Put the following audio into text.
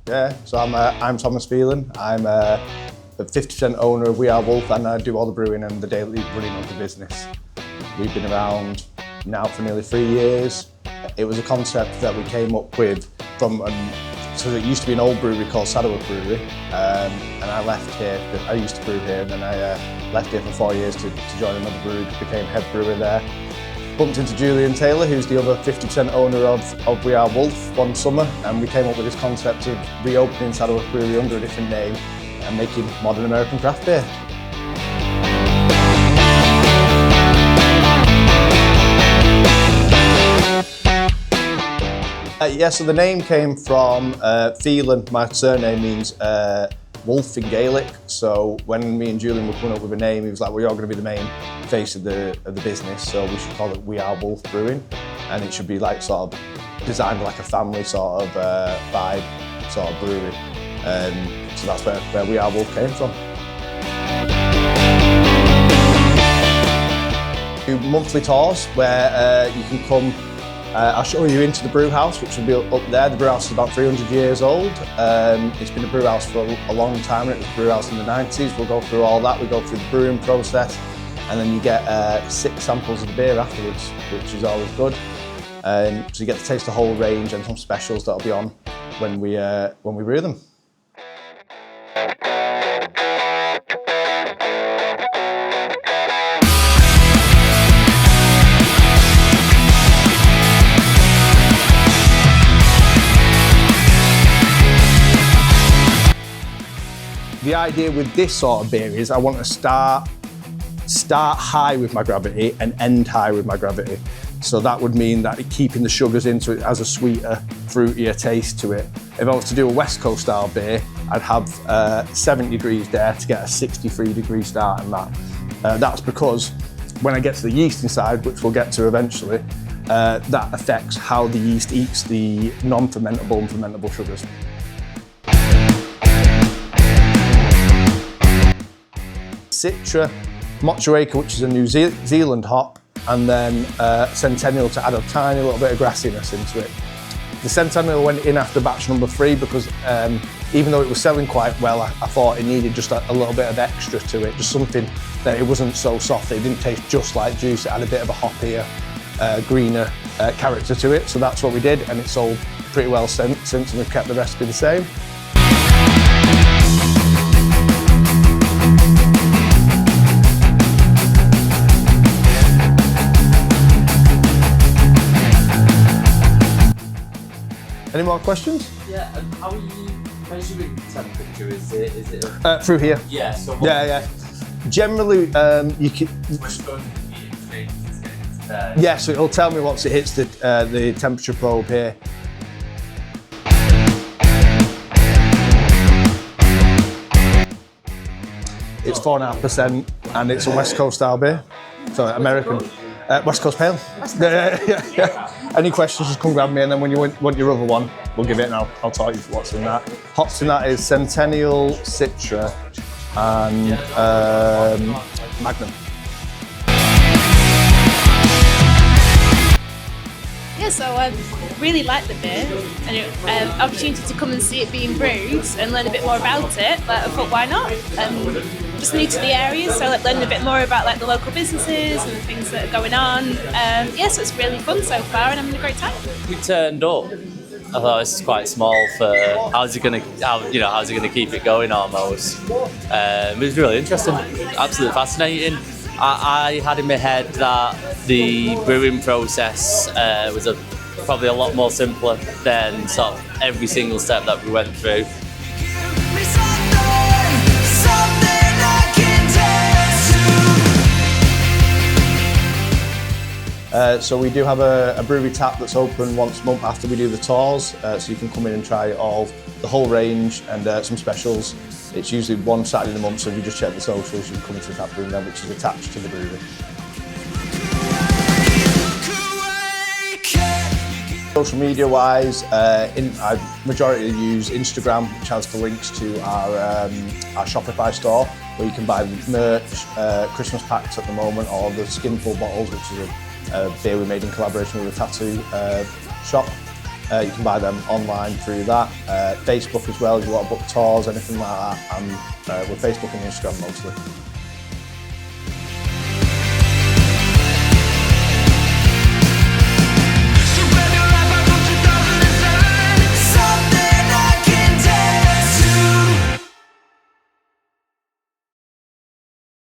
Yeah, so I'm Thomas Phelan. I'm a 50% owner of We Are Wolf, and I do all the brewing and the daily running of the business. We've been around now for nearly 3 years. It was a concept that we came up with from, so it used to be an old brewery called Saddleworth Brewery, and I left here. I used to brew here, and then I left here for 4 years to join another brewery, became head brewer there. Bumped into Julian Taylor, who's the other 50% owner of We Are Wolf, one summer, and we came up with this concept of reopening Saddleworth Brewery under a different name and making modern American craft beer. Yeah, so the name came from Phelan. My surname means wolf in Gaelic. So when me and Julian were coming up with a name, he was like, "Well, you're going to be the main face of the business, so we should call it We Are Wolf Brewing, and it should be like sort of designed like a family sort of vibe, sort of brewery." So that's where We Are Wolf came from. Do monthly tours where you can come. I'll show you into the brew house, which will be up there. The brew house is about 300 years old. It's been a brew house for a long time. It was a brew house in the 90s. We'll go through all that. We go through the brewing process, and then you get 6 samples of the beer afterwards, which is always good. So you get to taste the whole range and some specials that'll be on when we brew them. The idea with this sort of beer is I want to start high with my gravity and end high with my gravity. So that would mean that keeping the sugars into it has a sweeter, fruitier taste to it. If I was to do a West Coast style beer, I'd have 70 degrees there to get a 63-degree start in that. That's because when I get to the yeast inside, which we'll get to eventually, that affects how the yeast eats the non-fermentable and fermentable sugars. Citra, Motueka, which is a New Zealand hop, and then Centennial to add a tiny little bit of grassiness into it. The Centennial went in after batch number 3 because even though it was selling quite well, I thought it needed just a little bit of extra to it, just something that it wasn't so soft, it didn't taste just like juice, it had a bit of a hoppier, greener character to it, so that's what we did, and it sold pretty well since, and we've kept the recipe the same. Any more questions? Yeah, and how are you measuring temperature? Is it through here? Yeah, so yeah. Generally, you can. Yeah, so it'll tell me once it hits the temperature probe here. It's 4.5%, and it's a West Coast style beer, so American. West Coast Pale. Yeah. Any questions, just come grab me, and then when you want your other one, we'll give it, and I'll tell you what's in that. Hops in that is Centennial, Citra, and Magnum. Yeah, so I really like the beer, and opportunity to come and see it being brewed and learn a bit more about it. But I thought, why not? Just new to the area, so learning a bit more about the local businesses and the things that are going on. Yeah, so it's really fun so far, and I'm having a great time. We turned up. I thought this is quite small for how's it gonna keep it going almost. It was really interesting, absolutely fascinating. I had in my head that the brewing process was probably a lot more simpler than sort of every single step that we went through. So we do have a brewery tap that's open once a month after we do the tours, so you can come in and try the whole range and some specials. It's usually one Saturday in the month, so if you just check the socials, you can come into the tap room there, which is attached to the brewery. Social media wise, I majority use Instagram, which has the links to our Shopify store, where you can buy merch, Christmas packs at the moment, or the Skinful bottles, which is a beer we made in collaboration with a tattoo shop. You can buy them online through that. Facebook as well, if you want to book tours, anything like that. And we're Facebook and Instagram mostly.